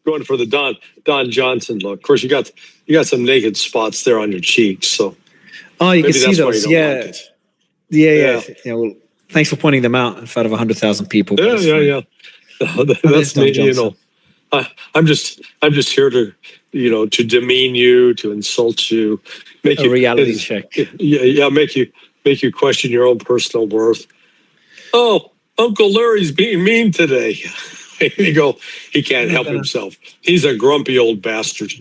going for the Don Johnson look. Of course, you got some naked spots there on your cheeks, so Oh, you can maybe see that's why you those. don't Yeah. like it. Yeah. Well, thanks for pointing them out in front of 100,000 people. Yeah, yeah. That's Don me. Johnson. I'm just here to to demean you, to insult you, make A reality check. Yeah, make you question your own personal worth. Oh, Uncle Larry's being mean today. You go, he can't help himself. He's a grumpy old bastard.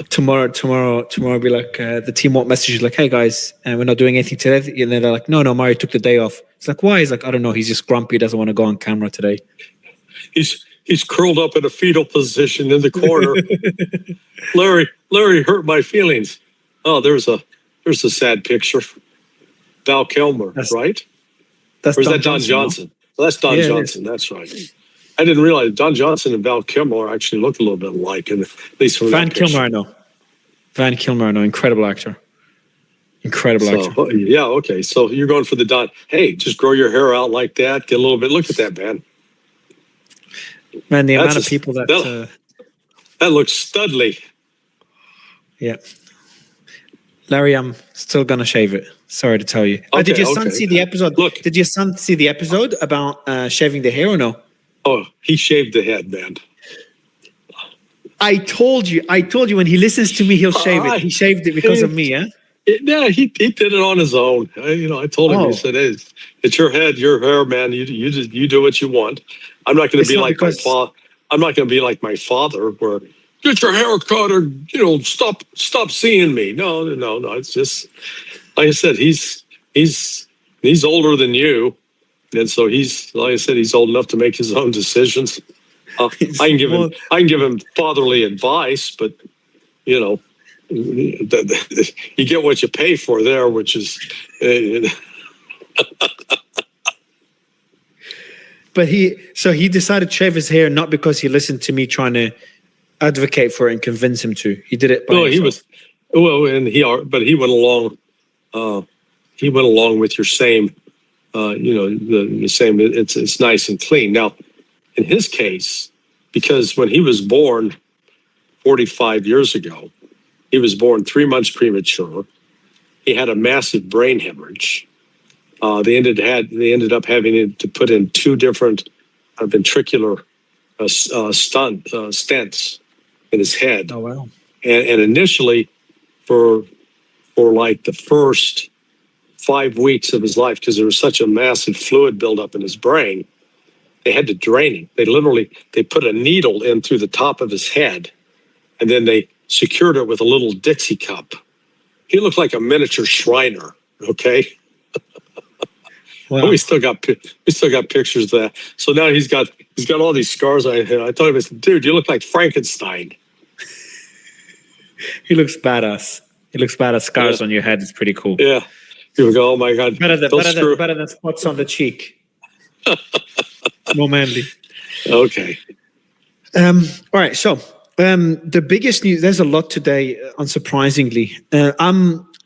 Tomorrow, be like, the team won't message you like, hey guys, we're not doing anything today. And then they're like, no, Mario took the day off. It's like, why? He's like, I don't know. He's just grumpy. He doesn't want to go on camera today. He's curled up in a fetal position in the corner. Larry hurt my feelings. Oh, there's a sad picture. Val Kilmer, right? That's or is that Don Johnson? Well, that's Don Johnson. That's right. I didn't realize Don Johnson and Val Kilmer actually look a little bit alike, at least from Van that picture. Kilmer, I know. Van Kilmer, I know. Incredible actor. Yeah, okay. So you're going for the Don. Hey, just grow your hair out like that. Get a little bit. Look at that, man. Man, the amount of people that looks studly. Yeah. Larry, I'm still going to shave it. Sorry to tell you. Did your son see the episode? Look. Did your son see the episode about shaving the hair or no? Oh, he shaved the head, man. I told you when he listens to me, he'll shave it. He shaved it because of me, Yeah, he did it on his own. I told him, he said, hey, it's your head, your hair, man. You do what you want. I'm not going to be like my father. I'm not going to be like my father where get your hair cut or, stop seeing me. No. It's just, like I said, he's older than you. And so he's, like I said, he's old enough to make his own decisions. I can give him fatherly advice, but you get what you pay for there, which is. But he decided to shave his hair not because he listened to me trying to advocate for it and convince him to. He did it by himself. But he went along. He went along with your same. The same. It's nice and clean. Now, in his case, because when he was born 45 years ago, he was born 3 months premature. He had a massive brain hemorrhage. They ended up having to put in 2 different ventricular stents in his head. Oh wow! And initially, for like the first 5 weeks of his life, because there was such a massive fluid buildup in his brain, they had to drain him. They put a needle in through the top of his head, and then they secured it with a little Dixie cup. He looked like a miniature Shriner. Okay. Wow. We still got pictures of that. So now he's got all these scars on his head. I told him, I said, dude, you look like Frankenstein. He looks badass. Scars on your head. It's pretty cool. Yeah. You go, oh my God. Better than spots on the cheek. More manly. Okay. All right. So the biggest news, there's a lot today, unsurprisingly.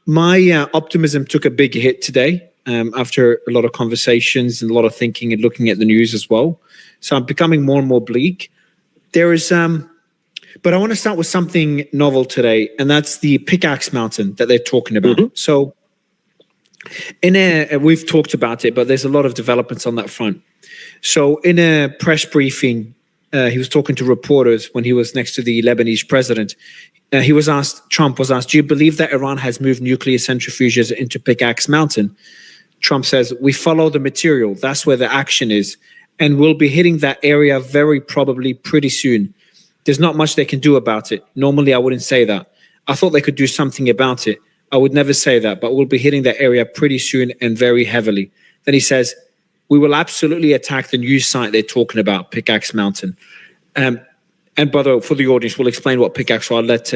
My optimism took a big hit today after a lot of conversations and a lot of thinking and looking at the news as well. So I'm becoming more and more bleak. There is, but I want to start with something novel today, and that's the Pickaxe Mountain that they're talking about. Mm-hmm. So we've talked about it, but there's a lot of developments on that front. So in a press briefing, he was talking to reporters when he was next to the Lebanese president. Trump was asked, do you believe that Iran has moved nuclear centrifuges into Pickaxe Mountain? Trump says, we follow the material. That's where the action is. And we'll be hitting that area very probably pretty soon. There's not much they can do about it. Normally, I wouldn't say that. I thought they could do something about it. I would never say that, but we'll be hitting that area pretty soon and very heavily. Then he says, we will absolutely attack the news site they're talking about, Pickaxe Mountain. And by the way, for the audience, we'll explain what Pickaxe, so I'll let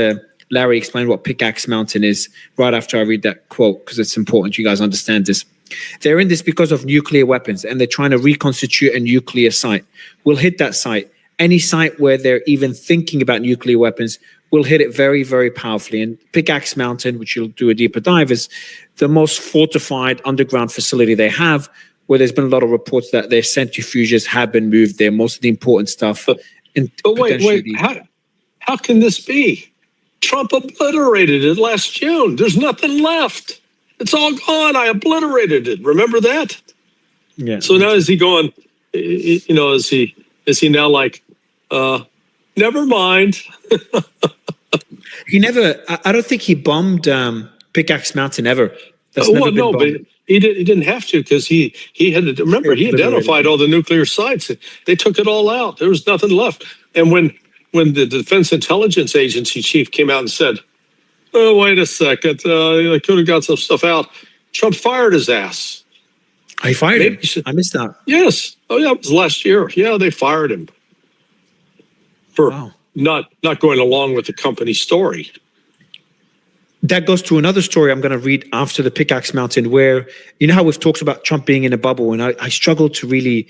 Larry explain what Pickaxe Mountain is right after I read that quote, because it's important you guys understand this. They're in this because of nuclear weapons, and they're trying to reconstitute a nuclear site. We'll hit that site. Any site where they're even thinking about nuclear weapons, we'll hit it very, very powerfully. And Pickaxe Mountain, which you'll do a deeper dive, is the most fortified underground facility they have, where there's been a lot of reports that their centrifuges have been moved there. Most of the important stuff and But potentially wait, how can this be? Trump obliterated it last June. There's nothing left. It's all gone. I obliterated it. Remember that? yeah. So now is he going, is he now like, never mind? He never. I don't think he bombed Pickaxe Mountain ever. That's never Well, been no, but bombed. he didn't have to because he had to, remember, he identified all the nuclear sites. They took it all out. There was nothing left. And when the Defense Intelligence Agency chief came out and said, oh, wait a second, I could have got some stuff out, Trump fired his ass. I fired him. I missed that. Yes. Oh, yeah, it was last year. Yeah, they fired him for not going along with the company story. That goes to another story I'm going to read after the Pickaxe Mountain, where, you know how we've talked about Trump being in a bubble, and I struggle to believe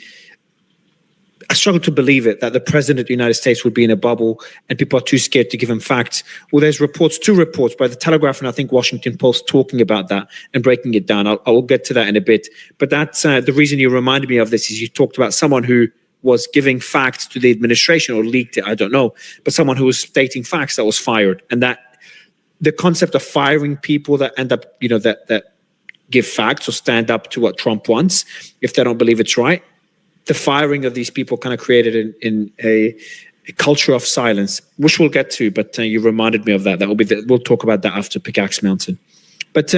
it, that the president of the United States would be in a bubble and people are too scared to give him facts. Well, there's two reports by the Telegraph and I think Washington Post talking about that and breaking it down. I will get to that in a bit. But that's the reason you reminded me of this is you talked about someone who was giving facts to the administration or leaked it, I don't know, but someone who was stating facts that was fired. And that the concept of firing people that end up, that give facts or stand up to what Trump wants, if they don't believe it's right, the firing of these people kind of created in a culture of silence, which we'll get to, but you reminded me of that. That will be we'll talk about that after Pickaxe Mountain. But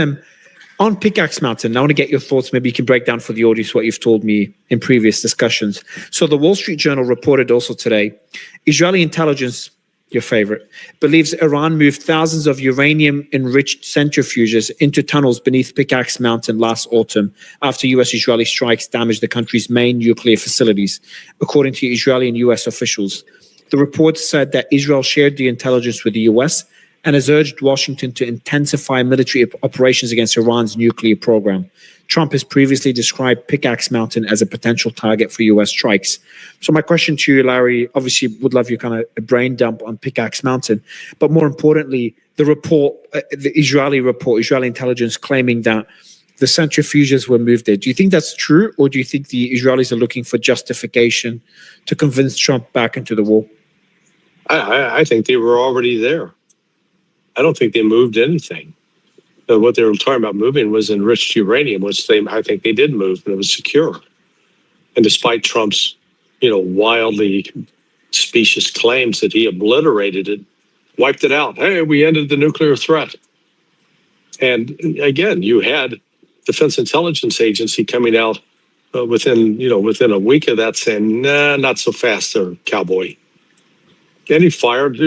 on Pickaxe Mountain, I want to get your thoughts. Maybe you can break down for the audience what you've told me in previous discussions. So the Wall Street Journal reported also today, Israeli intelligence, your favorite, believes Iran moved thousands of uranium-enriched centrifuges into tunnels beneath Pickaxe Mountain last autumn after U.S.-Israeli strikes damaged the country's main nuclear facilities, according to Israeli and U.S. officials. The report said that Israel shared the intelligence with the U.S. and has urged Washington to intensify military operations against Iran's nuclear program. Trump has previously described Pickaxe Mountain as a potential target for U.S. strikes. So my question to you, Larry, obviously would love your kind of a brain dump on Pickaxe Mountain, but more importantly, the report, the Israeli report, Israeli intelligence claiming that the centrifuges were moved there. Do you think that's true, or do you think the Israelis are looking for justification to convince Trump back into the war? I think they were already there. I don't think they moved anything. What they were talking about moving was enriched uranium, which I think they did move, but it was secure. And despite Trump's, wildly specious claims that he obliterated it, wiped it out. Hey, we ended the nuclear threat. And again, you had Defense Intelligence Agency coming out within a week of that saying, nah, not so fast there, cowboy. And he fired.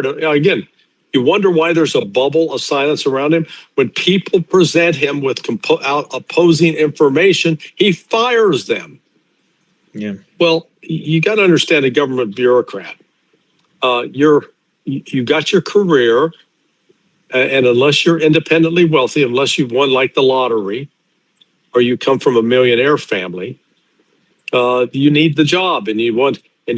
Again, you wonder why there's a bubble of silence around him. When people present him with opposing information, he fires them. Yeah. Well, you got to understand a government bureaucrat. You got your career, and unless you're independently wealthy, unless you've won like the lottery, or you come from a millionaire family, you need the job, and you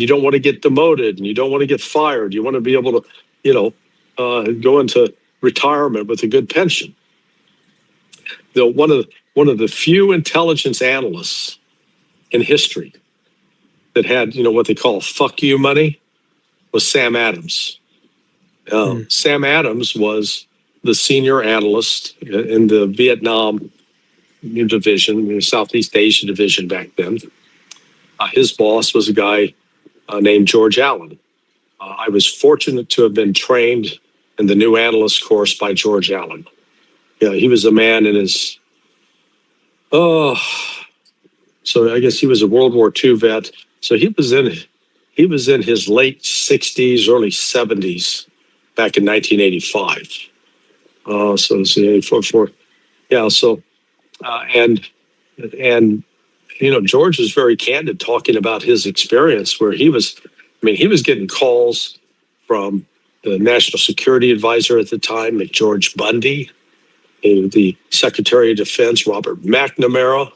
don't want to get demoted, and you don't want to get fired. You want to be able to, go into retirement with a good pension. One of the few intelligence analysts in history that had, what they call fuck you money was Sam Adams. Sam Adams was the senior analyst in the Vietnam division, Southeast Asia division back then. His boss was a guy named George Allen. I was fortunate to have been trained in the new analyst course by George Allen. He was a man in his, so I guess he was a World War II vet. So he was in his late 60s, early 70s back in 1985. So it's 84. Yeah. So, and George was very candid talking about his experience where he was getting calls from the National Security Advisor at the time, McGeorge Bundy, the Secretary of Defense, Robert McNamara,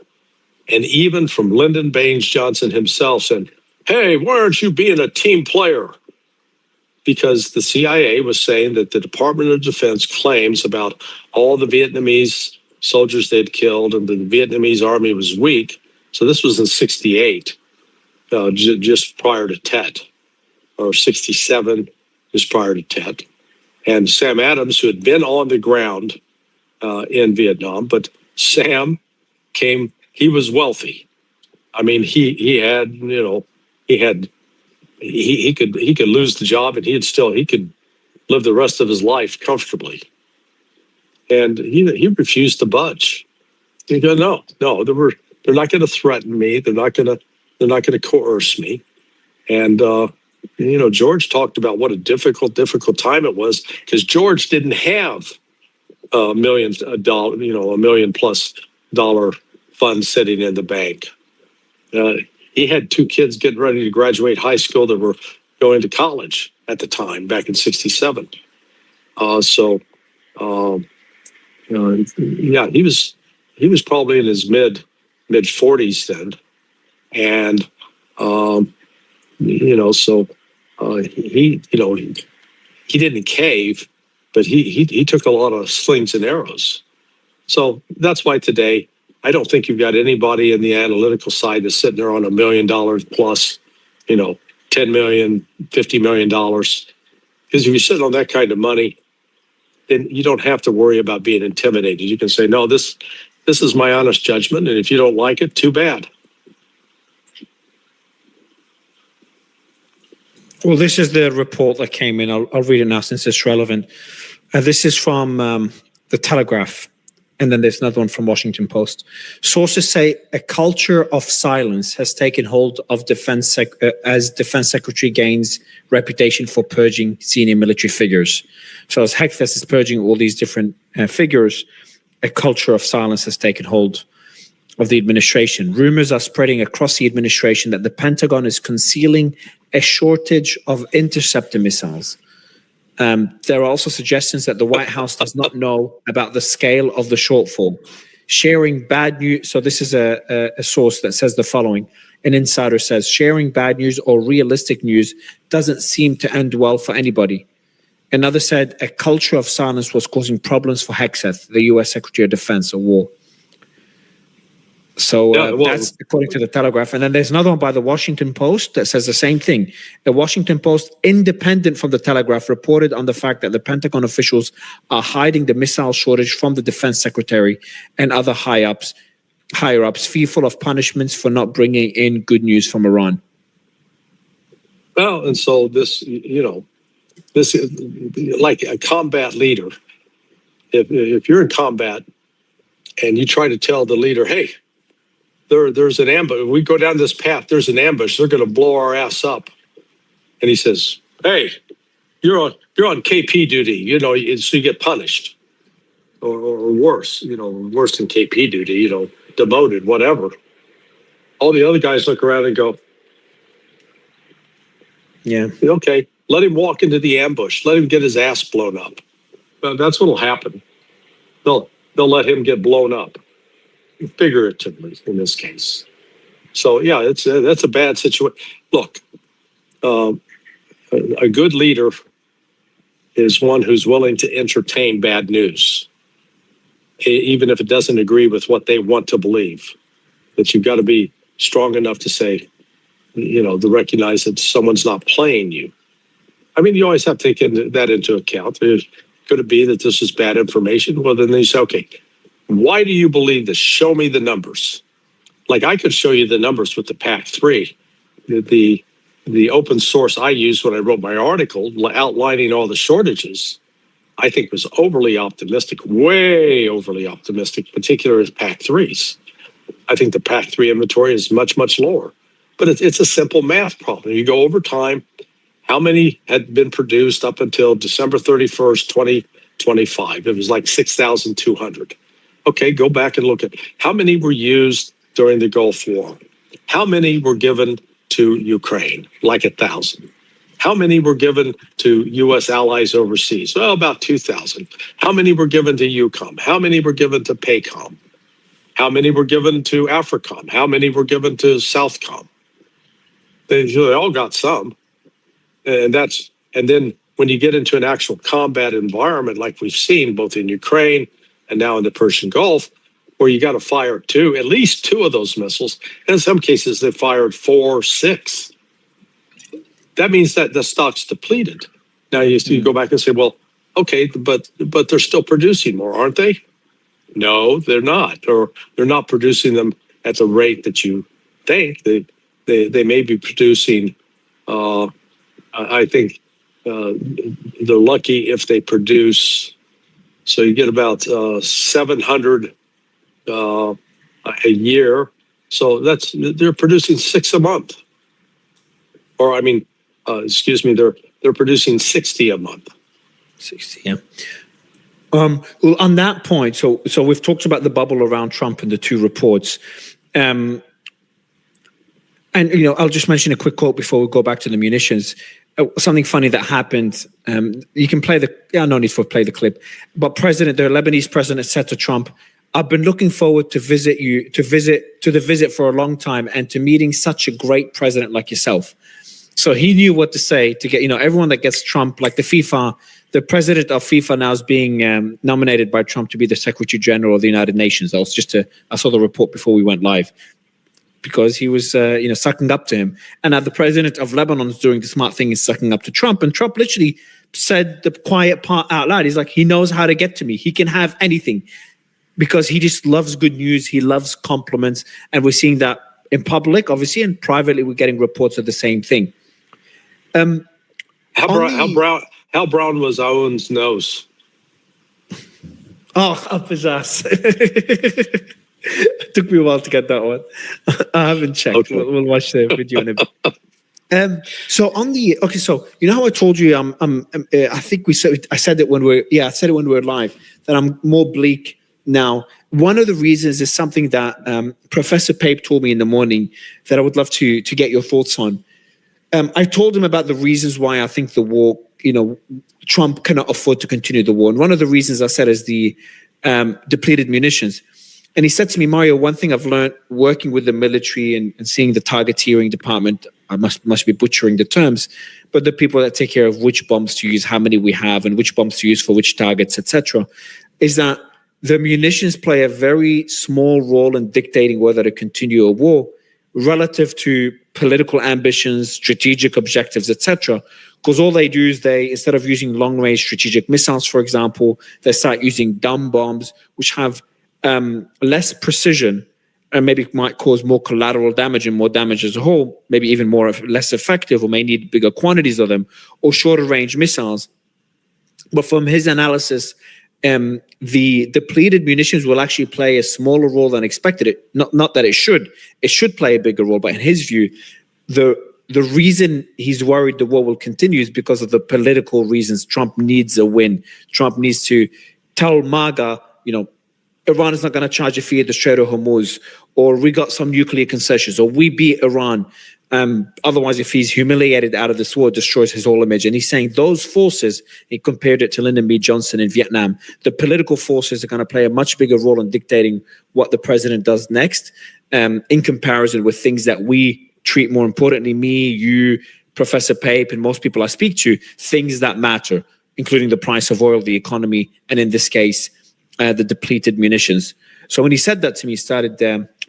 and even from Lyndon Baines Johnson himself saying, hey, why aren't you being a team player? Because the CIA was saying that the Department of Defense claims about all the Vietnamese soldiers they'd killed and the Vietnamese army was weak. So this was in 68, just prior to Tet. or 67, just prior to Tet. And Sam Adams, who had been on the ground in Vietnam, but Sam came, he was wealthy. I mean, he had, he could lose the job and he could live the rest of his life comfortably. And he refused to budge. He go, no, they're not going to threaten me. They're not going to coerce me. And George talked about what a difficult time it was, because George didn't have $1 million, $1 million plus dollar fund sitting in the bank. He had 2 kids getting ready to graduate high school that were going to college at the time, back in '67. He was probably in his mid 40s then, and he didn't cave, but he took a lot of slings and arrows. So that's why today I don't think you've got anybody in the analytical side that's sitting there on $1 million plus, $10 million, $50 million. Because if you're sitting on that kind of money, then you don't have to worry about being intimidated. You can say, no, this is my honest judgment, and if you don't like it, too bad. Well, this is the report that came in. I'll read it now since it's relevant. This is from the Telegraph, and then there's another one from Washington Post. Sources say a culture of silence has taken hold of as Defense Secretary gains reputation for purging senior military figures. So as Hegseth is purging all these different figures, a culture of silence has taken hold of the administration. Rumors are spreading across the administration that the Pentagon is concealing a shortage of interceptor missiles. There are also suggestions that the White House does not know about the scale of the shortfall. Sharing bad news. So this is a source that says the following. An insider says, sharing bad news or realistic news doesn't seem to end well for anybody. Another said a culture of silence was causing problems for Hegseth, the U.S. Secretary of Defense or War. So that's according to the Telegraph. And then there's another one by the Washington Post that says the same thing. The Washington Post, independent from the Telegraph, reported on the fact that the Pentagon officials are hiding the missile shortage from the defense secretary and other higher ups, fearful of punishments for not bringing in good news from Iran. Well, and so this is like a combat leader. If you're in combat and you try to tell the leader, hey, there's an ambush. We go down this path. There's an ambush. They're going to blow our ass up. And he says, "Hey, you're on KP duty. So you get punished, or worse. Worse than KP duty. Demoted, whatever." All the other guys look around and go, "Yeah, okay. Let him walk into the ambush. Let him get his ass blown up." Well, that's what'll happen. They'll let him get blown up. Figuratively, in this case. So yeah, that's a bad situation. Look, a good leader is one who's willing to entertain bad news, even if it doesn't agree with what they want to believe. That you've got to be strong enough to say, to recognize that someone's not playing you. I mean, you always have to take that into account. Could it be that this is bad information? Well, then they say, okay, why do you believe this? Show me the numbers. Like I could show you the numbers with the PAC-3. The open source I used when I wrote my article outlining all the shortages, I think was overly optimistic, way overly optimistic, particularly as PAC-3s. I think the PAC-3 inventory is much, much lower. But it's a simple math problem. You go over time, how many had been produced up until December 31st, 2025? It was like 6,200. Okay, go back and look at how many were used during the Gulf War. How many were given to Ukraine? Like 1,000. How many were given to U.S. allies overseas? Well, about 2,000. How many were given to EUCOM? How many were given to PACOM? How many were given to AFRICOM? How many were given to SouthCom? They all got some. And then when you get into an actual combat environment like we've seen both in Ukraine and now in the Persian Gulf, where you got to fire at least two of those missiles. And in some cases, they fired 4, 6. that means that the stock's depleted. Now you go back and say, well, okay, but they're still producing more, aren't they? No, they're not, or they're not producing them at the rate that you think. They may be producing. I think they're lucky if they produce. So you get about 700 a year. So they're producing 6 a month. Or I mean, excuse me, they're producing 60 a month. 60, yeah. Well, on that point, so we've talked about the bubble around Trump and the two reports. And, I'll just mention a quick quote before we go back to the munitions. Something funny that happened. You can play no need for play the clip. But the Lebanese president said to Trump, "I've been looking forward to the visit for a long time and to meeting such a great president like yourself." So he knew what to say to get, everyone that gets Trump, like the president of FIFA now is being nominated by Trump to be the Secretary General of the United Nations. I saw the report before we went live, because he was, sucking up to him. And now the president of Lebanon is doing the smart thing, is sucking up to Trump. And Trump literally said the quiet part out loud. He's like, he knows how to get to me. He can have anything, because he just loves good news. He loves compliments. And we're seeing that in public, obviously, and privately, we're getting reports of the same thing. How brown was Owen's nose? Oh, up his ass. It took me a while to get that one. I haven't checked. Okay. We'll watch the video in a bit. So how I told you, I think I said it when we were live, that I'm more bleak now. One of the reasons is something that Professor Pape told me in the morning that I would love to get your thoughts on. I told him about the reasons why I think the war, Trump cannot afford to continue the war. And one of the reasons I said is the depleted munitions. And he said to me, "Mario, one thing I've learned working with the military and seeing the targeteering department, I must be butchering the terms, but the people that take care of which bombs to use, how many we have, and which bombs to use for which targets, etc., is that the munitions play a very small role in dictating whether to continue a war relative to political ambitions, strategic objectives, etc. Because all they do is instead of using long-range strategic missiles, for example, they start using dumb bombs, which have less precision and maybe might cause more collateral damage and more damage as a whole, maybe even less effective, or may need bigger quantities of them, or shorter range missiles. But from his analysis, the depleted munitions will actually play a smaller role than expected. Not that it should play a bigger role, but in his view, the reason he's worried the war will continue is because of the political reasons. Trump needs a win. Trump needs to tell MAGA, Iran is not going to charge a fee at the Strait of Hormuz, or we got some nuclear concessions, or we beat Iran. Otherwise, if he's humiliated out of this war, it destroys his whole image. And he's saying those forces, he compared it to Lyndon B. Johnson in Vietnam, the political forces are going to play a much bigger role in dictating what the president does next, in comparison with things that we treat more importantly, me, you, Professor Pape, and most people I speak to, things that matter, including the price of oil, the economy, and in this case, the depleted munitions. So when he said that to me, I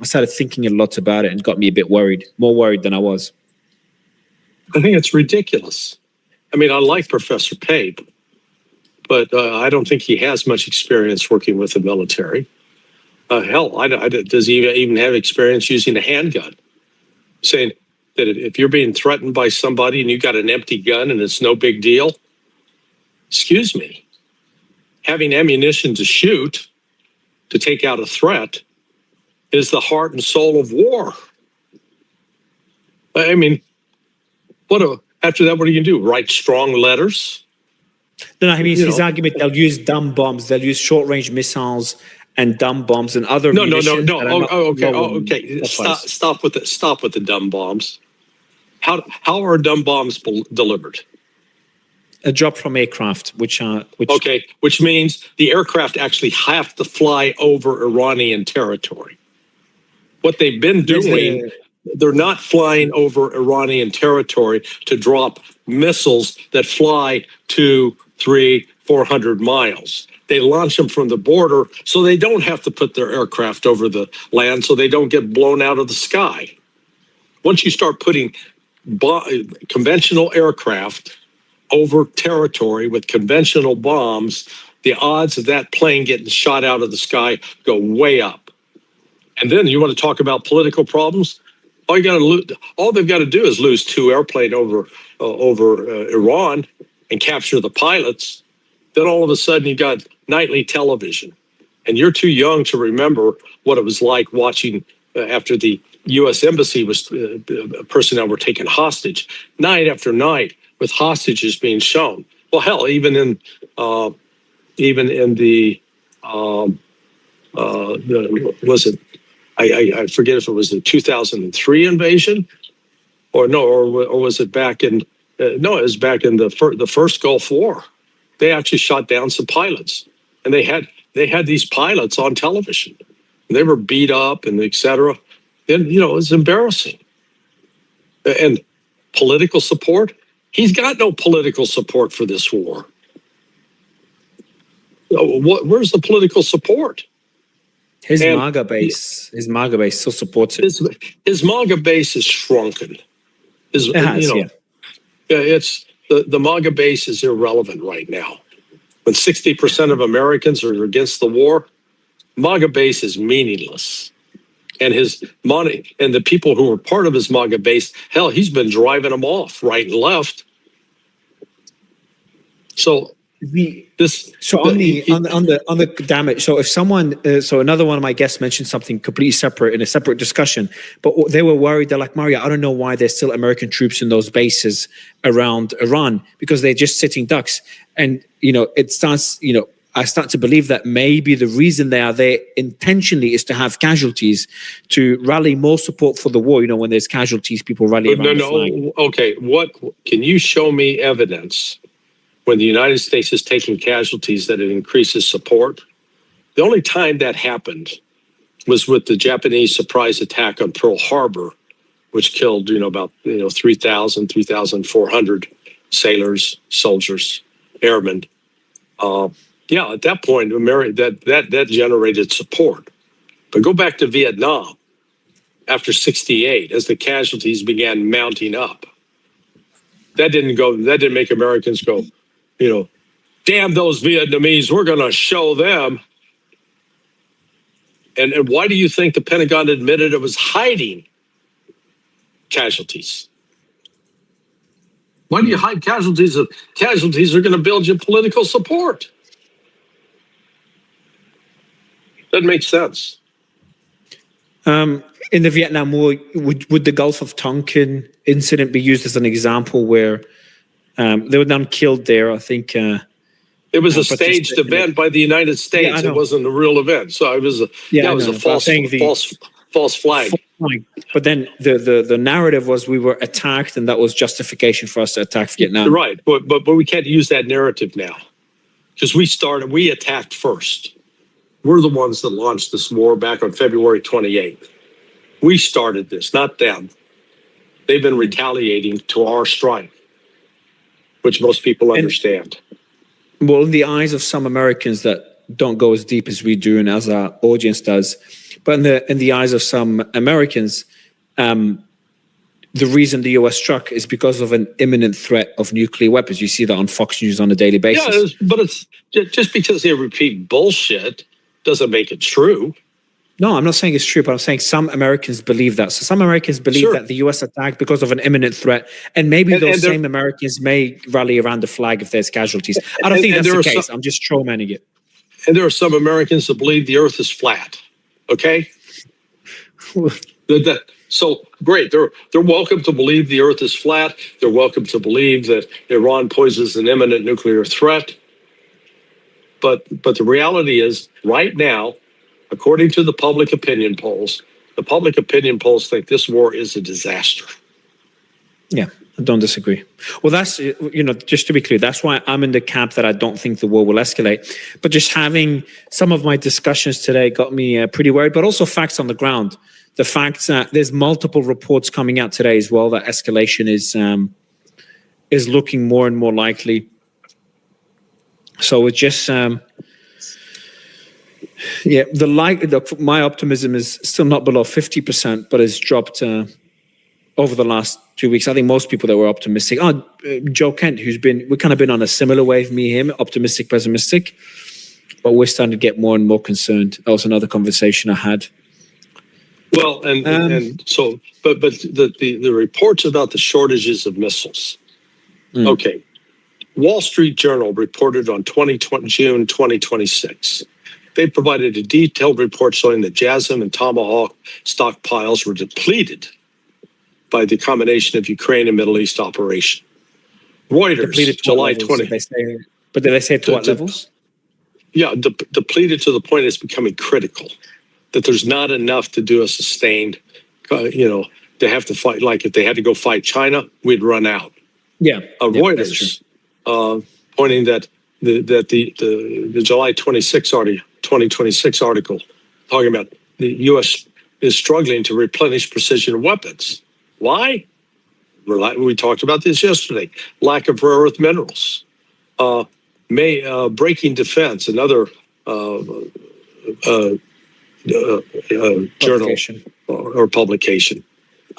started thinking a lot about it, and got me a bit worried, more worried than I was. I think it's ridiculous. I mean, I like Professor Pape, but I don't think he has much experience working with the military. Hell, does he even have experience using a handgun? Saying that if you're being threatened by somebody and you got an empty gun and it's no big deal, excuse me, having ammunition to shoot, to take out a threat, is the heart and soul of war. I mean, after that, what are you going to do? Write strong letters? No, I mean, his argument, they'll use dumb bombs, they'll use short-range missiles and dumb bombs and other munitions. No. Okay. Stop with the dumb bombs. How are dumb bombs delivered? A drop from aircraft, which means the aircraft actually have to fly over Iranian territory. What they've been doing, they're not flying over Iranian territory to drop missiles that fly 200, 300, 400 miles. They launch them from the border so they don't have to put their aircraft over the land, so they don't get blown out of the sky. Once you start putting conventional aircraft over territory with conventional bombs, the odds of that plane getting shot out of the sky go way up. And then you want to talk about political problems? All they've got to do is lose 2 airplanes over Iran and capture the pilots. Then all of a sudden you got nightly television, and you're too young to remember what it was like watching after the U.S. Embassy was personnel were taken hostage night after night with hostages being shown. Well, hell, even in the was it? I forget if it was the 2003 invasion, or was it back in? No, it was back in the first Gulf War. They actually shot down some pilots, and they had these pilots on television. They were beat up and et cetera. And it was embarrassing. And political support? He's got no political support for this war. Where's the political support? His MAGA base still supports it. His MAGA base is shrunken. It's the MAGA base is irrelevant right now. When 60% of Americans are against the war, MAGA base is meaningless. And his money and the people who are part of his MAGA base, hell, he's been driving them off right and left. So on the damage. So if someone, so another one of my guests mentioned something completely separate in a separate discussion, but they were worried. They're like, Mario, I don't know why there's still American troops in those bases around Iran, because they're just sitting ducks. And I start to believe that maybe the reason they are there intentionally is to have casualties, to rally more support for the war. When there's casualties, people rally around the flag. Okay, what can you show me evidence when the United States is taking casualties that it increases support? The only time that happened was with the Japanese surprise attack on Pearl Harbor, which killed about 3,400 sailors, soldiers, airmen. At that point, that generated support. But go back to Vietnam after '68, as the casualties began mounting up. That didn't make Americans go, damn those Vietnamese, we're going to show them. And why do you think the Pentagon admitted it was hiding casualties? Why do you hide casualties? Casualties are going to build you political support. That makes sense. In the Vietnam War, would the Gulf of Tonkin incident be used as an example where they were none killed there? I think it was a staged event by the United States. It wasn't a real event, so it was a false flag. But then the narrative was we were attacked, and that was justification for us to attack Vietnam. Right, but we can't use that narrative now because we attacked first. We're the ones that launched this war back on February 28th. We started this, not them. They've been retaliating to our strike, which most people understand. Well, in the eyes of some Americans that don't go as deep as we do and as our audience does, but in the eyes of some Americans, the reason the U.S. struck is because of an imminent threat of nuclear weapons. You see that on Fox News on a daily basis. Yeah, but it's just because they repeat bullshit doesn't make it true. No, I'm not saying it's true, but I'm saying some Americans believe that. So some Americans believe that the U.S. attacked because of an imminent threat, and maybe those same Americans may rally around the flag if there's casualties. I don't think that's the case. I'm just strawmanning it. And there are some Americans that believe the Earth is flat. Okay, so great. They're welcome to believe the Earth is flat. They're welcome to believe that Iran poses an imminent nuclear threat. But the reality is, right now, according to the public opinion polls think this war is a disaster. Yeah, I don't disagree. Well, that's, just to be clear, that's why I'm in the camp that I don't think the war will escalate. But just having some of my discussions today got me pretty worried, but also facts on the ground. The fact that there's multiple reports coming out today as well that escalation is looking more and more likely. So it's just, my optimism is still not below 50%, but it's dropped over the last 2 weeks. I think most people that were optimistic. Joe Kent, we've kind of been on a similar wave, me, him, optimistic, pessimistic. But we're starting to get more and more concerned. That was another conversation I had. Well, but the reports about the shortages of missiles. Okay. Wall Street Journal reported on June 2026. They provided a detailed report showing that JASSM and Tomahawk stockpiles were depleted by the combination of Ukraine and Middle East operation. Reuters, July 20. But did they say to what levels? Yeah, depleted to the point it's becoming critical, that there's not enough to do a sustained, they have to fight. Like if they had to go fight China, we'd run out. Yeah. Reuters pointing that the July 2026 article talking about the U.S. is struggling to replenish precision weapons. Why? We talked about this yesterday. Lack of rare earth minerals. Breaking Defense, another journal or publication.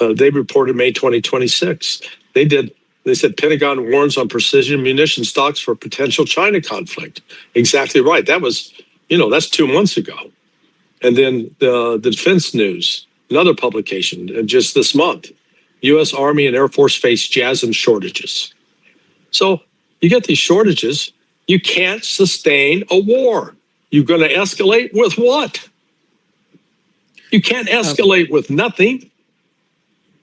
They reported May 2026. They said Pentagon warns on precision munition stocks for potential China conflict. Exactly right. That was, that's 2 months ago. And then the Defense News, another publication, just this month. U.S. Army and Air Force face JASSM shortages. So you get these shortages. You can't sustain a war. You're going to escalate with what? You can't escalate with nothing.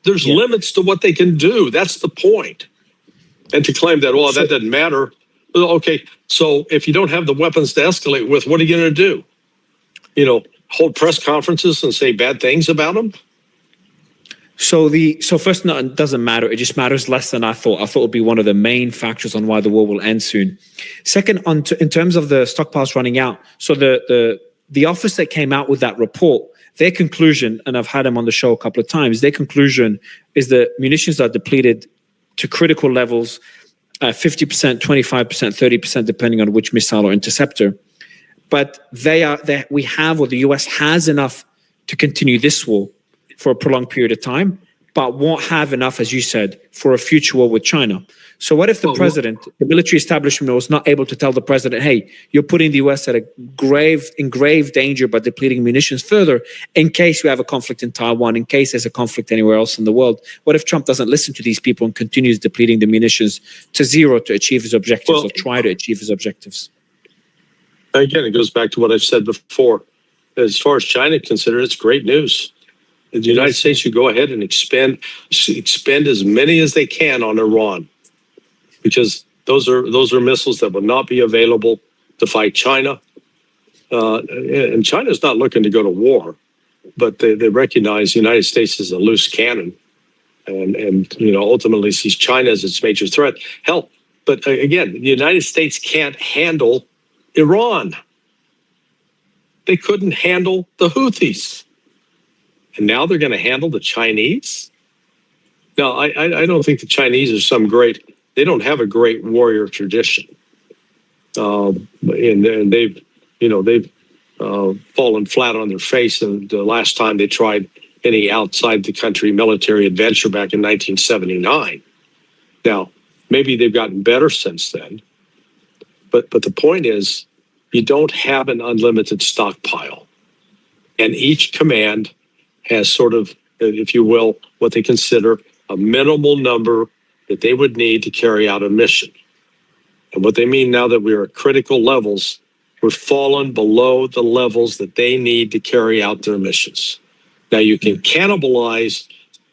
There's limits to what they can do. That's the point. And to claim that, that doesn't matter. Okay, so if you don't have the weapons to escalate with, what are you going to do? Hold press conferences and say bad things about them? So first, no, it doesn't matter. It just matters less than I thought. I thought it would be one of the main factors on why the war will end soon. Second, in terms of the stockpiles running out, so the office that came out with that report, their conclusion, and I've had them on the show a couple of times, their conclusion is that munitions are depleted to critical levels, 50%, 25%, 30%, depending on which missile or interceptor. But the US has enough to continue this war for a prolonged period of time, but won't have enough, as you said, for a future war with China. So what if the military establishment was not able to tell the president, hey, you're putting the US at in grave danger by depleting munitions further in case we have a conflict in Taiwan, in case there's a conflict anywhere else in the world? What if Trump doesn't listen to these people and continues depleting the munitions to zero to achieve his objectives or try to achieve his objectives? Again, it goes back to what I've said before. As far as China is concerned, it's great news. The United States should go ahead and expend as many as they can on Iran, because those are missiles that will not be available to fight China. And China's not looking to go to war, but they recognize the United States as a loose cannon, and ultimately sees China as its major threat. Hell, but again, the United States can't handle Iran. They couldn't handle the Houthis. And now they're going to handle the Chinese? No, I don't think the Chinese are they don't have a great warrior tradition. And they've fallen flat on their face. And the last time they tried any outside the country military adventure back in 1979. Now, maybe they've gotten better since then. But the point is, you don't have an unlimited stockpile. And each command has sort of, if you will, what they consider a minimal number that they would need to carry out a mission. And what they mean now that we're at critical levels, we're fallen below the levels that they need to carry out their missions. Now you can cannibalize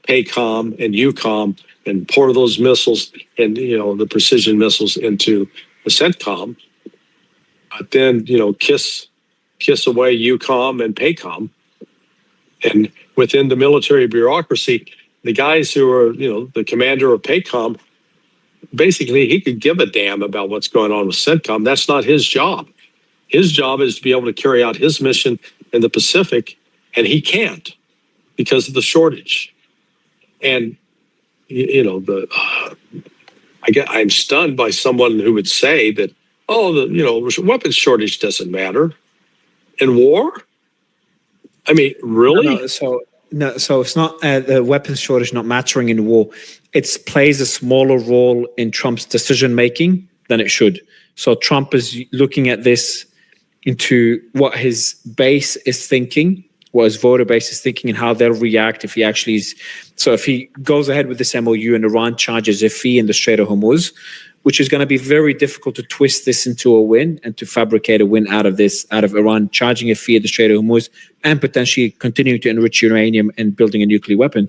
PACOM and UCOM and pour those missiles and, the precision missiles into the CENTCOM, but then, kiss away UCOM and PACOM. And within the military bureaucracy, the guys who are, the commander of PACOM, basically he could give a damn about what's going on with CENTCOM. That's not his job. His job is to be able to carry out his mission in the Pacific, and he can't because of the shortage. And, I'm stunned by someone who would say that, the weapons shortage doesn't matter in war. I mean, really? No, so No, so it's not the weapons shortage not mattering in war. It plays a smaller role in Trump's decision making than it should. So Trump is looking at this into what his base is thinking, what his voter base is thinking, and how they'll react if he actually is. So if he goes ahead with this MOU and Iran charges a fee in the Strait of Hormuz, which is going to be very difficult to twist this into a win and to fabricate a win out of this, out of Iran charging a fee at the Strait of Hormuz and potentially continuing to enrich uranium and building a nuclear weapon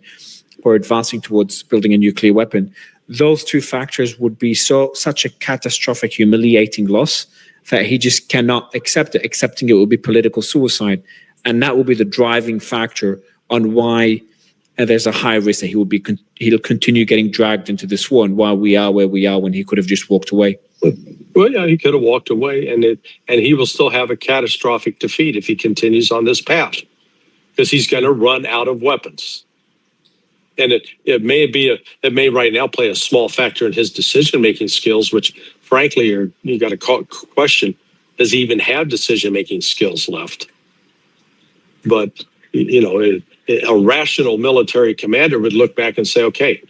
or advancing towards building a nuclear weapon. Those two factors would be such a catastrophic, humiliating loss that he just cannot accept it. Accepting it will be political suicide. And that will be the driving factor on why there's a high risk that he'll continue getting dragged into this war, and why we are where we are when he could have just walked away. Well, yeah, he could have walked away, and he will still have a catastrophic defeat if he continues on this path, because he's going to run out of weapons. And it may right now play a small factor in his decision-making skills, which frankly you got to question, does he even have decision-making skills left? But, a rational military commander would look back and say, okay,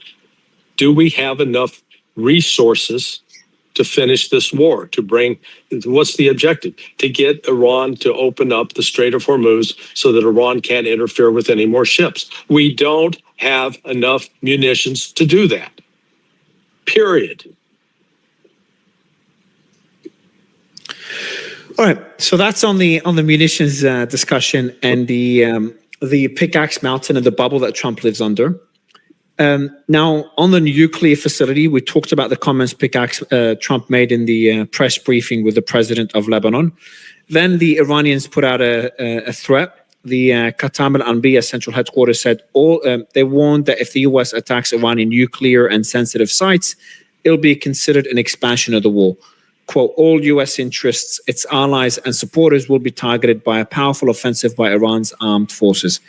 do we have enough resources to finish this war, what's the objective? To get Iran to open up the Strait of Hormuz so that Iran can't interfere with any more ships. We don't have enough munitions to do that. Period. All right, so that's on the munitions discussion and the Pickaxe Mountain and the bubble that Trump lives under. Now, on the nuclear facility, we talked about the comments Trump made in the press briefing with the president of Lebanon. Then the Iranians put out a threat. The Qatam al-Anbiya central headquarters said they warned that if the U.S. attacks Iranian nuclear and sensitive sites, it'll be considered an expansion of the war. Quote, all U.S. interests, its allies and supporters will be targeted by a powerful offensive by Iran's armed forces.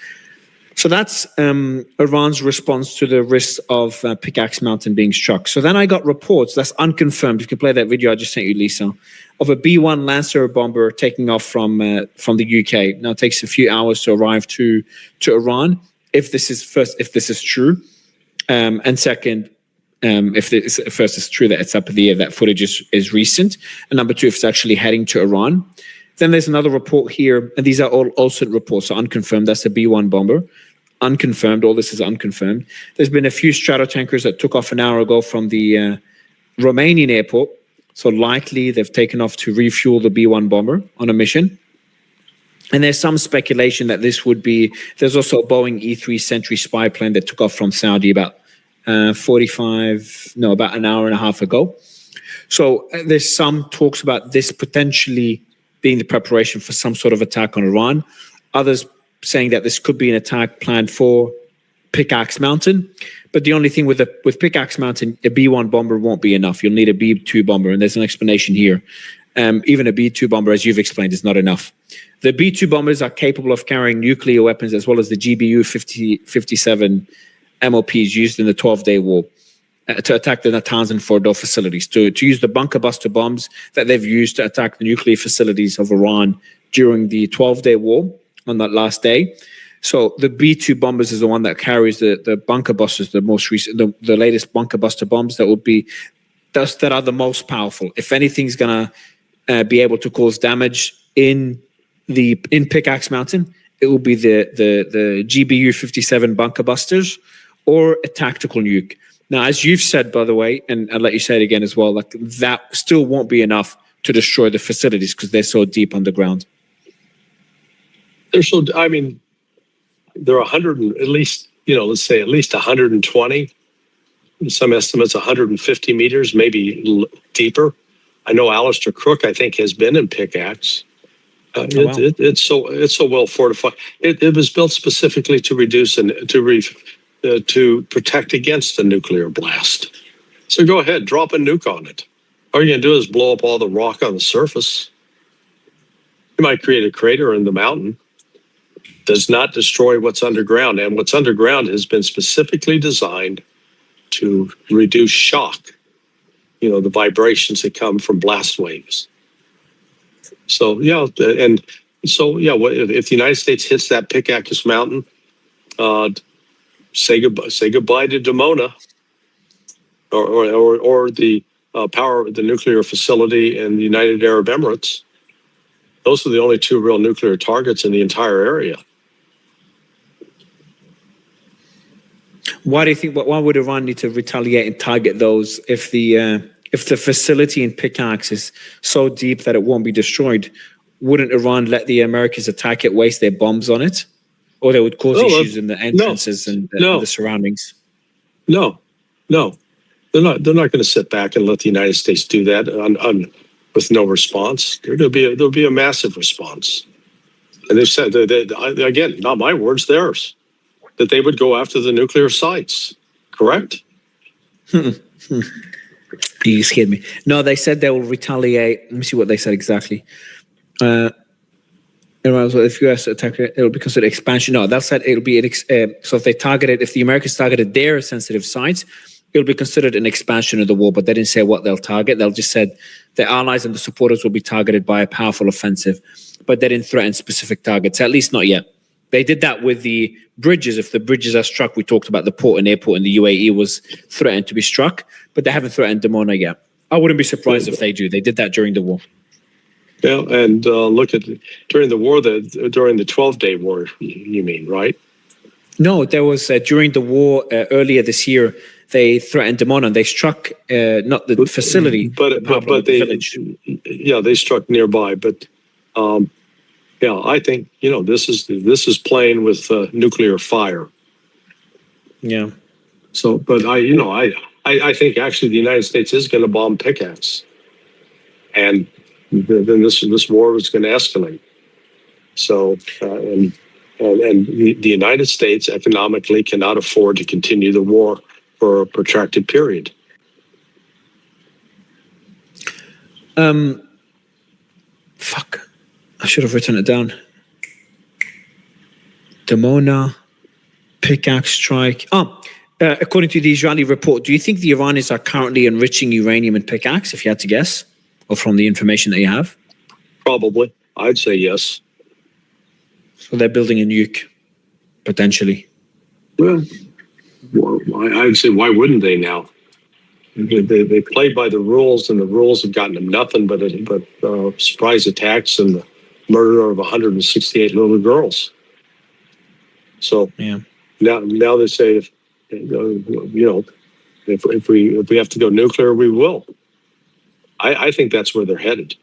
So that's Iran's response to the risks of Pickaxe Mountain being struck. So then I got reports, that's unconfirmed, you can play that video I just sent you, Lisa, of a B-1 Lancer bomber taking off from the UK. Now it takes a few hours to arrive to Iran, if this is true. And second, if it's true that it's up in the air, that footage is recent. And number two, if it's actually heading to Iran. Then there's another report here, and these are all OSINT reports, so unconfirmed. That's a B-1 bomber. Unconfirmed, all this is unconfirmed. There's been a few stratotankers that took off an hour ago from the Romanian airport. So likely they've taken off to refuel the B-1 bomber on a mission. And there's some speculation that there's also a Boeing E-3 Sentry spy plane that took off from Saudi about about an hour and a half ago. So there's some talks about this potentially being the preparation for some sort of attack on Iran. Others saying that this could be an attack planned for Pickaxe Mountain. But the only thing with Pickaxe Mountain, a B-1 bomber won't be enough. You'll need a B-2 bomber, and there's an explanation here. Even a B-2 bomber, as you've explained, is not enough. The B-2 bombers are capable of carrying nuclear weapons as well as the GBU 57 MOPs used in the 12-day war to attack the Natanz and Fordow facilities, to use the bunker buster bombs that they've used to attack the nuclear facilities of Iran during the 12-day war on that last day. So the B-2 bombers is the one that carries the bunker busters, the most recent, the latest bunker buster bombs that are the most powerful. If anything's gonna be able to cause damage in Pickaxe Mountain, it will be the GBU 57 bunker busters or a tactical nuke. Now, as you've said, by the way, and I'll let you say it again as well, like that still won't be enough to destroy the facilities because they're so deep underground. There are 100, at least, let's say at least 120, some estimates 150 meters, maybe deeper. I know Alistair Crook, I think, has been in Pickaxe. Wow. It's so well fortified. It was built specifically to reduce and to protect against a nuclear blast. So go ahead, drop a nuke on it. All you're going to do is blow up all the rock on the surface. You might create a crater in the mountain. Does not destroy what's underground. And what's underground has been specifically designed to reduce shock, the vibrations that come from blast waves. So, if the United States hits that Pickaxe Mountain, say goodbye to Dimona, or the the nuclear facility in the United Arab Emirates. Those are the only two real nuclear targets in the entire area. Why do you think? Why would Iran need to retaliate and target those if the facility in Pickaxe is so deep that it won't be destroyed? Wouldn't Iran let the Americans attack it, waste their bombs on it, or they would cause issues in the entrances and the surroundings? No, they're not. They're not going to sit back and let the United States do that with no response. There'll be a massive response. And they've said again, not my words, theirs, that they would go after the nuclear sites. Correct? You scared me. No, they said they will retaliate. Let me see what they said exactly. If US attack it, it'll be considered expansion. No, that said it'll be so if they targeted, if the Americans targeted their sensitive sites, it'll be considered an expansion of the war. But they didn't say what they'll target. They'll just said the allies and the supporters will be targeted by a powerful offensive, but they didn't threaten specific targets. At least not yet. They did that with the bridges. If the bridges are struck, we talked about the port and airport in the UAE was threatened to be struck, but they haven't threatened Dimona yet. I wouldn't be surprised if they do. They did that during the war. Yeah, and look at during the war, during the 12-day war, you mean, right? No, there was during the war earlier this year. They threatened Dimona and they struck not the facility, but they village. Yeah, they struck nearby. But yeah, I think this is playing with nuclear fire. Yeah. So, but I think actually the United States is going to bomb Pickaxe, and then this war is going to escalate. So, and the United States economically cannot afford to continue the war for a protracted period. Fuck. I should have written it down. Dimona, Pickaxe strike. According to the Israeli report, do you think the Iranians are currently enriching uranium in Pickaxe, if you had to guess? Or from the information that you have? Probably. I'd say yes. So they're building a nuke, potentially. Well, I'd say why wouldn't they now? They played by the rules, and the rules have gotten them nothing but surprise attacks and the murder of 168 little girls. So yeah. Now they say if we have to go nuclear, we will. I think that's where they're headed.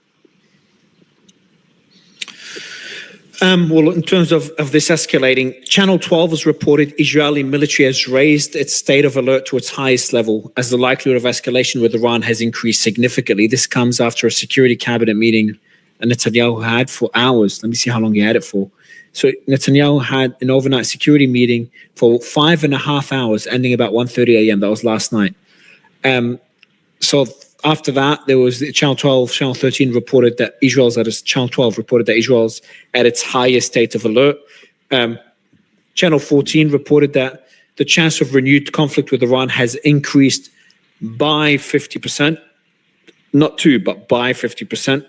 Well, in terms of this escalating, Channel 12 has reported Israeli military has raised its state of alert to its highest level as the likelihood of escalation with Iran has increased significantly. This comes after a security cabinet meeting Netanyahu had for hours. Let me see how long he had it for. So Netanyahu had an overnight security meeting for 5.5 hours, ending about 1:30 a.m. That was last night. So after that, there was Channel 12, Channel 13 reported that Channel 12 reported that Israel's at its highest state of alert. Channel 14 reported that the chance of renewed conflict with Iran has increased by 50%, not two, but by 50%.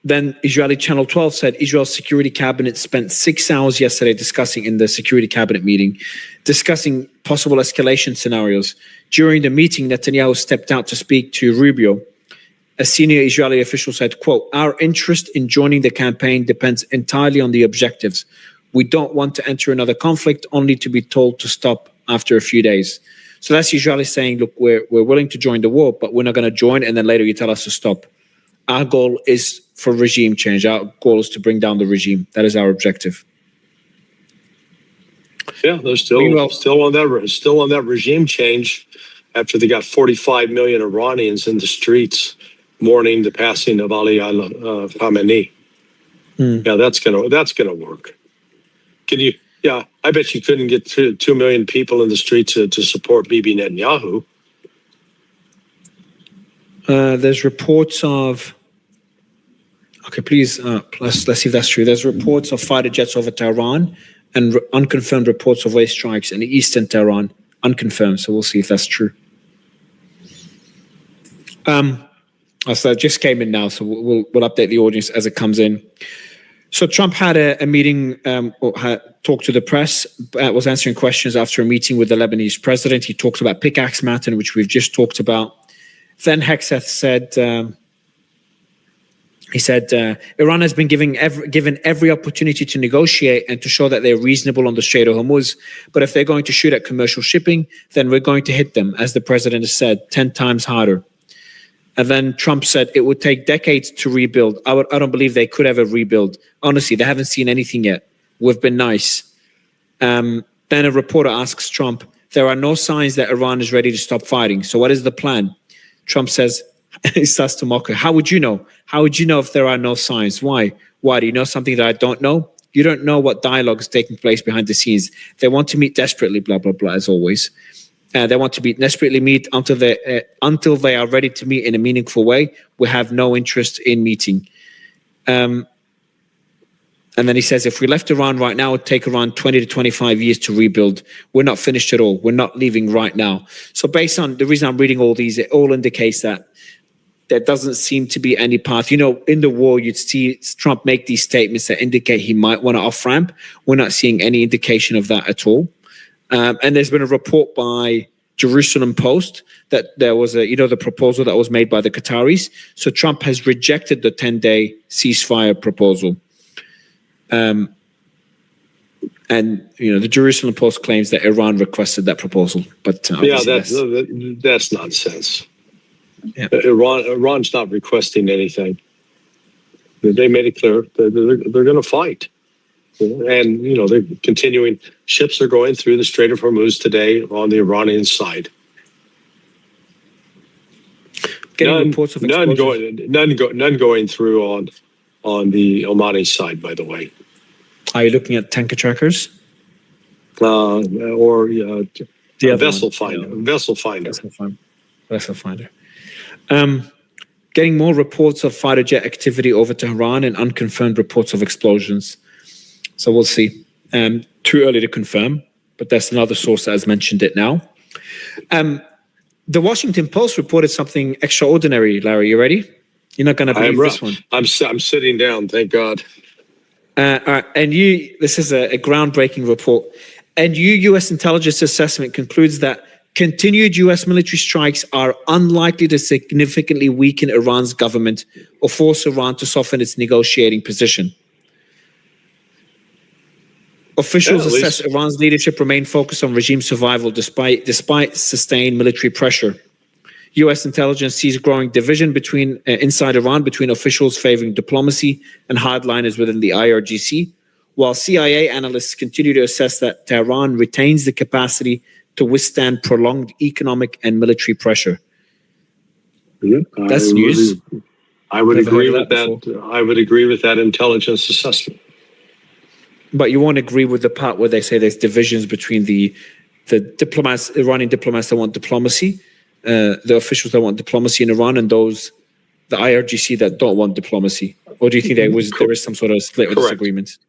Then Israeli Channel 12 said Israel's security cabinet spent 6 hours yesterday discussing in the security cabinet meeting, discussing possible escalation scenarios. During the meeting, Netanyahu stepped out to speak to Rubio. A senior Israeli official said, quote, "Our interest in joining the campaign depends entirely on the objectives. We don't want to enter another conflict only to be told to stop after a few days." So that's Israeli saying, look, we're willing to join the war, but we're not going to join, and then later you tell us to stop. Our goal is for regime change. Our goal is to bring down the regime. That is our objective. Yeah, they're still on that regime change after they got 45 million Iranians in the streets mourning the passing of Ali Khamenei. Yeah, that's gonna work. Can you? Yeah, I bet you couldn't get 2 million people in the streets to support Bibi Netanyahu. There's reports of. Okay, please, let's see if that's true. There's reports of fighter jets over Tehran and unconfirmed reports of airstrikes in eastern Tehran. Unconfirmed, so we'll see if that's true. So it just came in now, so we'll update the audience as it comes in. So Trump had a meeting, or had talked to the press, was answering questions after a meeting with the Lebanese president. He talked about Pickaxe Mountain, which we've just talked about. Then Hegseth said, Iran has been given every opportunity to negotiate and to show that they're reasonable on the Strait of Hormuz. But if they're going to shoot at commercial shipping, then we're going to hit them, as the president has said, 10 times harder. And then Trump said it would take decades to rebuild. I don't believe they could ever rebuild. Honestly, they haven't seen anything yet. We've been nice. Then a reporter asks Trump, there are no signs that Iran is ready to stop fighting. So what is the plan? Trump says, he starts to mock her. How would you know? How would you know if there are no signs? Why? Why? Do you know something that I don't know? You don't know what dialogue is taking place behind the scenes. They want to meet desperately, blah, blah, blah, as always. They want to desperately meet until they are ready to meet in a meaningful way. We have no interest in meeting. And then he says, if we left Iran right now, it would take around 20 to 25 years to rebuild. We're not finished at all. We're not leaving right now. So based on the reason I'm reading all these, it all indicates that there doesn't seem to be any path. You know, in the war, you'd see Trump make these statements that indicate he might want to off-ramp. We're not seeing any indication of that at all. And there's been a report by Jerusalem Post that there was the proposal that was made by the Qataris. So Trump has rejected the 10-day ceasefire proposal. And, the Jerusalem Post claims that Iran requested that proposal. But that's nonsense. Yeah. Iran's not requesting anything. They made it clear that they're going to fight. And, they're continuing. Ships are going through the Strait of Hormuz today on the Iranian side. None going through on the Omani side, by the way. Are you looking at tanker trackers? Vessel finder. Getting more reports of fighter jet activity over Tehran and unconfirmed reports of explosions. So we'll see. Too early to confirm, but that's another source that has mentioned it now. The Washington Post reported something extraordinary, Larry. You ready? You're not going to believe this one. I'm sitting down, thank God. All right, this is a groundbreaking report. And U.S. intelligence assessment concludes that continued U.S. military strikes are unlikely to significantly weaken Iran's government or force Iran to soften its negotiating position. Officials assess Iran's leadership remain focused on regime survival despite sustained military pressure. U.S. intelligence sees growing division inside Iran between officials favoring diplomacy and hardliners within the IRGC, while CIA analysts continue to assess that Tehran retains the capacity to withstand prolonged economic and military pressure. Yeah, that's news. I would agree with that. I would agree with that intelligence assessment. But you won't agree with the part where they say there's divisions between the diplomats, Iranian diplomats that want diplomacy, the officials that want diplomacy in Iran, and the IRGC that don't want diplomacy. Or do you think there is some sort of split or disagreement?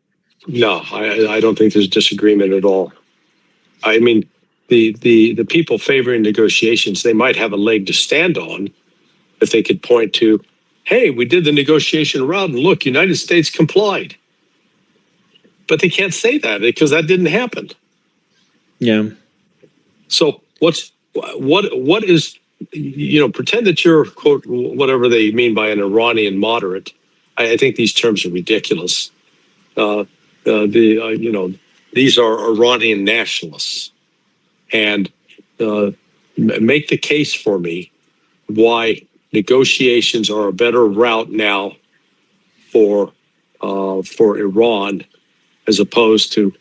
No, I don't think there's disagreement at all. I mean, the people favoring negotiations, they might have a leg to stand on if they could point to, hey, we did the negotiation route and look, United States complied. But they can't say that because that didn't happen. Yeah. So what is, pretend that you're, quote, whatever they mean by an Iranian moderate. I think these terms are ridiculous. These are Iranian nationalists. And make the case for me why negotiations are a better route now for Iran as opposed to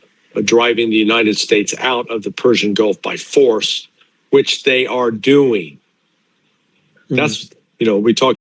driving the United States out of the Persian Gulf by force, which they are doing. That's, we talked